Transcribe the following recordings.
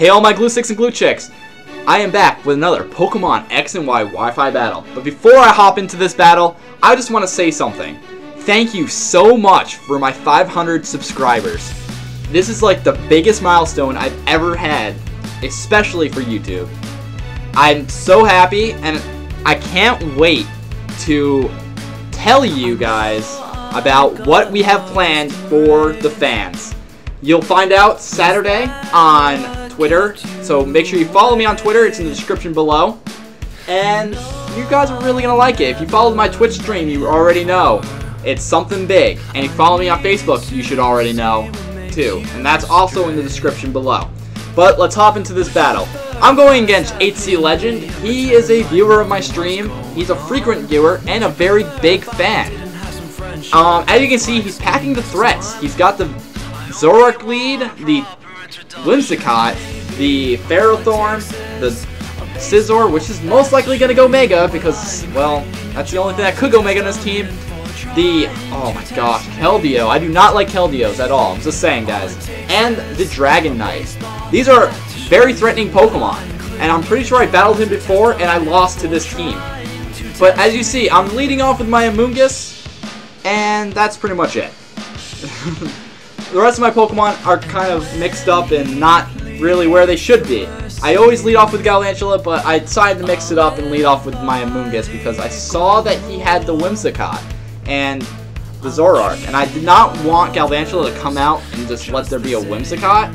Hey all my glue sticks and glue chicks! I am back with another Pokemon X and Y Wi-Fi battle. But before I hop into this battle, I just want to say something. Thank you so much for my 500 subscribers. This is like the biggest milestone I've ever had, especially for YouTube. I'm so happy and I can't wait to tell you guys about what we have planned for the fans. You'll find out Saturday on Twitter, so make sure you follow me on Twitter. It's in the description below. And you guys are really going to like it. If you followed my Twitch stream, you already know it's something big. And if you follow me on Facebook, you should already know too. And that's also in the description below. But let's hop into this battle. I'm going against HCLegend. He is a viewer of my stream. He's a frequent viewer and a very big fan. As you can see, he's packing the threats. He's got the Zoroark lead, the Whimsicott, the Ferrothorn, the Scizor, which is most likely going to go Mega because, well, that's the only thing that could go Mega in this team. The, oh my gosh, Keldeo. I do not like Keldeos at all. I'm just saying, guys. And the Dragonite. These are very threatening Pokemon. And I'm pretty sure I battled him before and I lost to this team. But as you see, I'm leading off with my Amoonguss. And that's pretty much it. The rest of my Pokemon are kind of mixed up and not really where they should be. I always lead off with Galvantula, but I decided to mix it up and lead off with my Amoonguss because I saw that he had the Whimsicott and the Zoroark, and I did not want Galvantula to come out and just let there be a Whimsicott.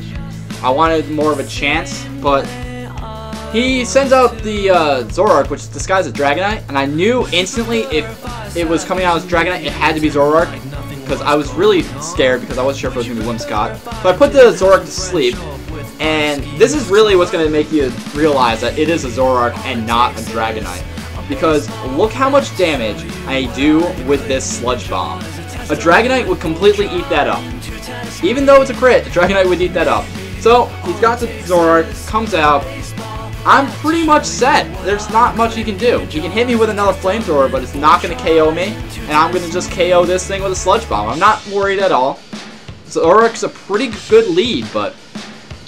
I wanted more of a chance, but he sends out the Zoroark, which is disguised as Dragonite, and I knew instantly if it was coming out as Dragonite, it had to be Zoroark. Because I was really scared because I wasn't sure if it was going to be Whimsicott. So I put the Zoroark to sleep, and this is really what's going to make you realize that it is a Zoroark and not a Dragonite. Because look how much damage I do with this Sludge Bomb. A Dragonite would completely eat that up. Even though it's a crit, a Dragonite would eat that up. So he's got the Zoroark, comes out. I'm pretty much set. There's not much he can do. He can hit me with another Flamethrower, but it's not going to KO me. And I'm going to just KO this thing with a Sludge Bomb. I'm not worried at all. Zoroark's a pretty good lead, but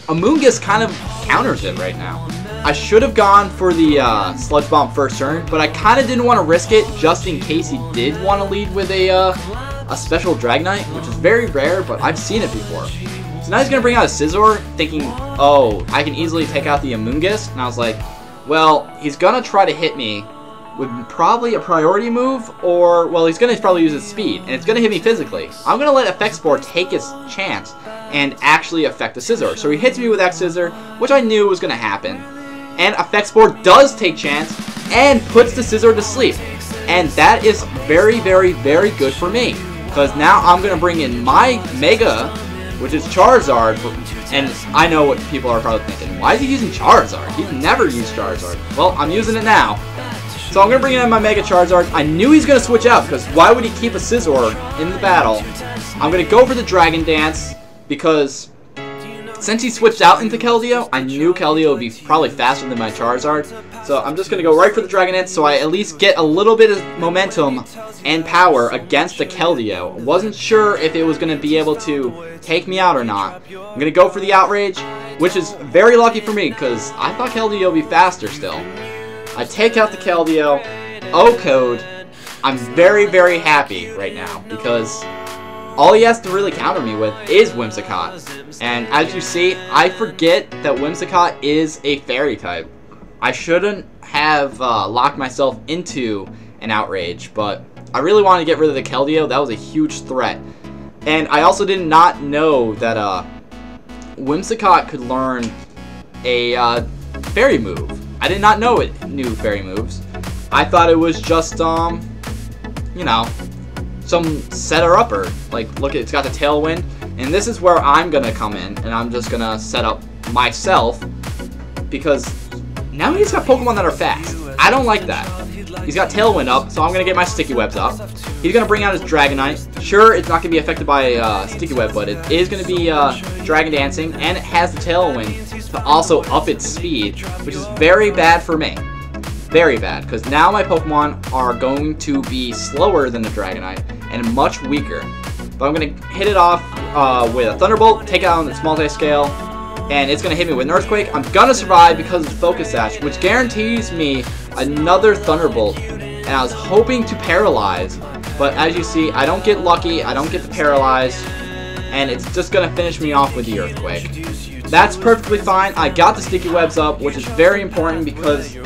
Amoonguss kind of counters it right now. I should have gone for the Sludge Bomb first turn, but I kind of didn't want to risk it just in case he did want to lead with a special Dragonite, which is very rare, but I've seen it before. So now he's going to bring out a Scizor, thinking, oh, I can easily take out the Amoonguss. And I was like, well, he's going to try to hit me with probably a priority move, or, well, he's going to probably use his speed, and it's going to hit me physically. I'm going to let Effect Spore take its chance and actually affect the Scizor. So he hits me with X-Scissor, which I knew was going to happen. And Effect Spore does take chance and puts the Scizor to sleep. And that is very, very, very good for me. Because now I'm going to bring in my Mega, which is Charizard, and I know what people are probably thinking. Why is he using Charizard? He's never used Charizard. Well, I'm using it now. So I'm going to bring in my Mega Charizard. I knew he's going to switch out, because why would he keep a Scizor in the battle? I'm going to go for the Dragon Dance, because since he switched out into Keldeo, I knew Keldeo would be probably faster than my Charizard. So I'm just going to go right for the Dragon Dance, so I at least get a little bit of momentum and power against the Keldeo. Wasn't sure if it was going to be able to take me out or not. I'm going to go for the Outrage, which is very lucky for me, because I thought Keldeo would be faster still. I take out the Keldeo, O-Code. I'm very, very happy right now, because all he has to really counter me with is Whimsicott. And as you see, I forget that Whimsicott is a Fairy type. I shouldn't have locked myself into an Outrage, but I really wanted to get rid of the Keldeo. That was a huge threat. And I also did not know that Whimsicott could learn a Fairy move. I did not know it knew Fairy moves. I thought it was just, you know, some setter-upper. Like, look, it's got the Tailwind. And this is where I'm going to come in, and I'm just going to set up myself, because now he's got Pokemon that are fast. I don't like that. He's got Tailwind up, so I'm going to get my Sticky Webs up. He's going to bring out his Dragonite. Sure, it's not going to be affected by Sticky Web, but it is going to be Dragon Dancing, and it has the Tailwind to also up its speed, which is very bad for me. Very bad, because now my Pokemon are going to be slower than the Dragonite and much weaker. But I'm going to hit it off with a Thunderbolt, take it out on its multi-scale, and it's going to hit me with an Earthquake. I'm going to survive because of the Focus Sash, which guarantees me another Thunderbolt. And I was hoping to Paralyze, but as you see, I don't get lucky, I don't get to Paralyze, and it's just going to finish me off with the Earthquake. That's perfectly fine. I got the Sticky Webs up, which is very important because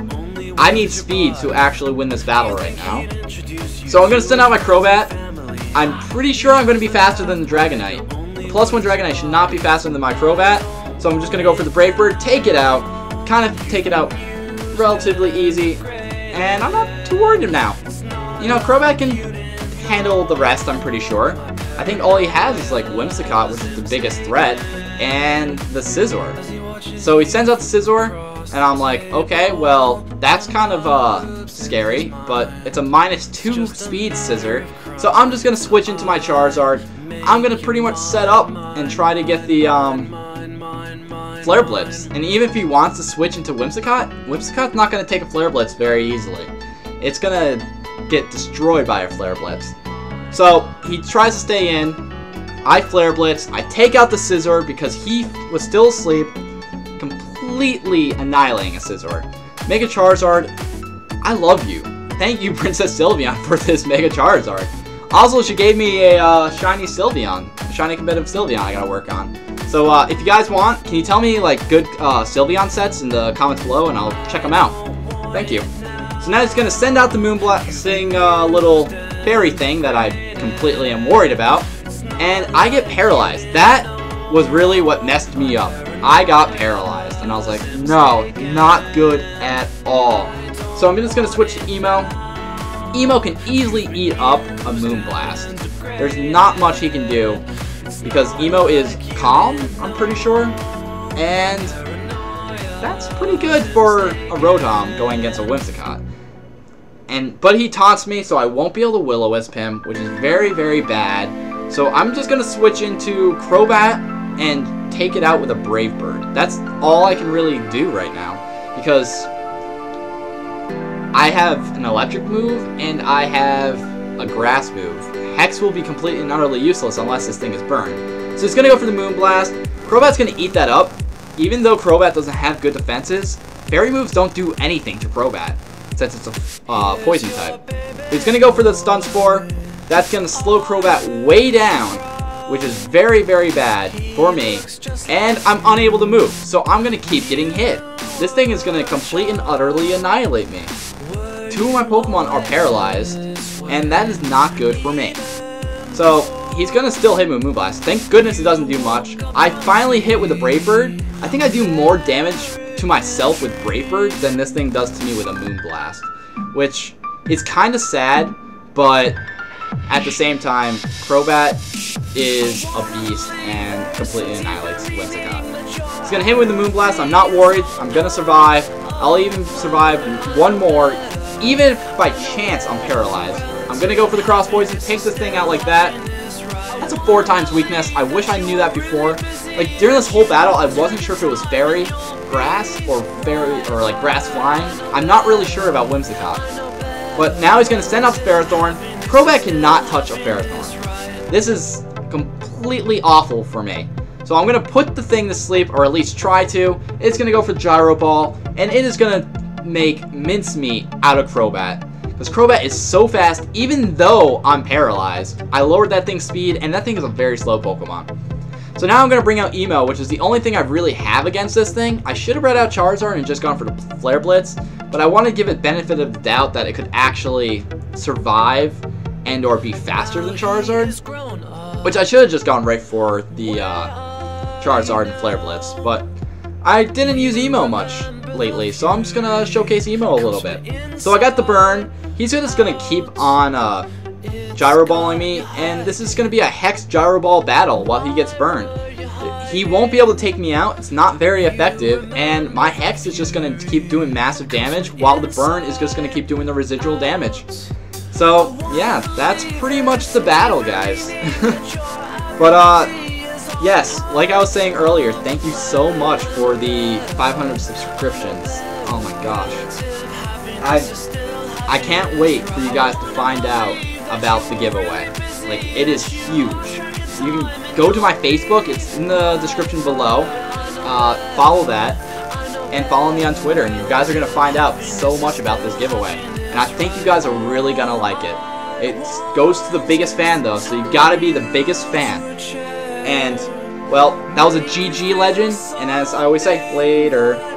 I need speed to actually win this battle right now. So I'm going to send out my Crobat. I'm pretty sure I'm going to be faster than the Dragonite. The +1 Dragonite should not be faster than my Crobat, so I'm just going to go for the Brave Bird, take it out, kind of take it out relatively easy, and I'm not too worried now. You know, Crobat can handle the rest, I'm pretty sure. I think all he has is like Whimsicott, which is the biggest threat, and the Scizor. So he sends out the Scizor, and I'm like, okay, well, that's kind of scary, but it's a -2 speed Scizor. So I'm just going to switch into my Charizard. I'm going to pretty much set up and try to get the Flare Blitz. And even if he wants to switch into Whimsicott, Whimsicott's not going to take a Flare Blitz very easily. It's going to get destroyed by a Flare Blitz. So he tries to stay in. I Flare Blitz. I take out the Scizor because he was still asleep, completely annihilating a Scizor. Mega Charizard, I love you. Thank you, Princess Sylveon, for this Mega Charizard. Also, she gave me a shiny Sylveon, a shiny competitive Sylveon I gotta work on. So if you guys want, can you tell me like good Sylveon sets in the comments below, and I'll check them out. Thank you. So now he's gonna send out the Moonblasting little fairy thing that I completely am worried about, and I get paralyzed. That was really what messed me up. I got paralyzed, and I was like, no, not good at all. So I'm just gonna switch to Emo. Emo can easily eat up a Moonblast. There's not much he can do because Emo is calm, I'm pretty sure, and that's pretty good for a Rotom going against a Whimsicott. But he taunts me, so I won't be able to Will-O-Wisp him, which is very, very bad. So I'm just gonna switch into Crobat and take it out with a Brave Bird. That's all I can really do right now because I have an electric move, and I have a grass move. Hex will be completely and utterly useless unless this thing is burned. So it's going to go for the Moonblast. Crobat's going to eat that up. Even though Crobat doesn't have good defenses, fairy moves don't do anything to Crobat, since it's a poison type. He's going to go for the Stun Spore. That's going to slow Crobat way down, which is very, very bad for me. And I'm unable to move, so I'm going to keep getting hit. This thing is going to completely and utterly annihilate me. 2 of my Pokemon are paralyzed, and that is not good for me. So he's going to still hit me with Moonblast. Thank goodness it doesn't do much. I finally hit with a Brave Bird. I think I do more damage to myself with Brave Bird than this thing does to me with a Moonblast, which is kind of sad, but at the same time, Crobat is a beast and completely annihilates Whimsicott. He's going to hit me with the Moonblast. I'm not worried. I'm going to survive. I'll even survive one more. Even if by chance I'm paralyzed, I'm going to go for the Cross Poison, take this thing out like that. That's a 4 times weakness. I wish I knew that before. Like, during this whole battle, I wasn't sure if it was Fairy, Grass, or like Grass Flying. I'm not really sure about Whimsicott. But now he's going to send out the Ferrothorn. Crobat cannot touch a Ferrothorn. This is completely awful for me. So I'm going to put the thing to sleep, or at least try to. It's going to go for Gyro Ball, and it is going to make mincemeat out of Crobat. Because Crobat is so fast, even though I'm paralyzed. I lowered that thing's speed, and that thing is a very slow Pokemon. So now I'm going to bring out Emo, which is the only thing I really have against this thing. I should have read out Charizard and just gone for the Flare Blitz, but I want to give it benefit of the doubt that it could actually survive and or be faster than Charizard. Which I should have just gone right for the Charizard and Flare Blitz, but I didn't use Emo much lately, so I'm just going to showcase Emo a little bit. So I got the burn. He's just going to keep on Gyro Balling me, and this is going to be a Hex Gyro Ball battle while he gets burned. He won't be able to take me out. It's not very effective, and my Hex is just going to keep doing massive damage while the burn is just going to keep doing the residual damage. So, yeah, that's pretty much the battle, guys. But, yes, like I was saying earlier, thank you so much for the 500 subscriptions. Oh my gosh. I can't wait for you guys to find out about the giveaway. Like, it is huge. You can go to my Facebook, it's in the description below. follow that, and follow me on Twitter, and you guys are going to find out so much about this giveaway. And I think you guys are really going to like it. It goes to the biggest fan, though, so you got to be the biggest fan. And, well, that was a GG legend, and as I always say, later.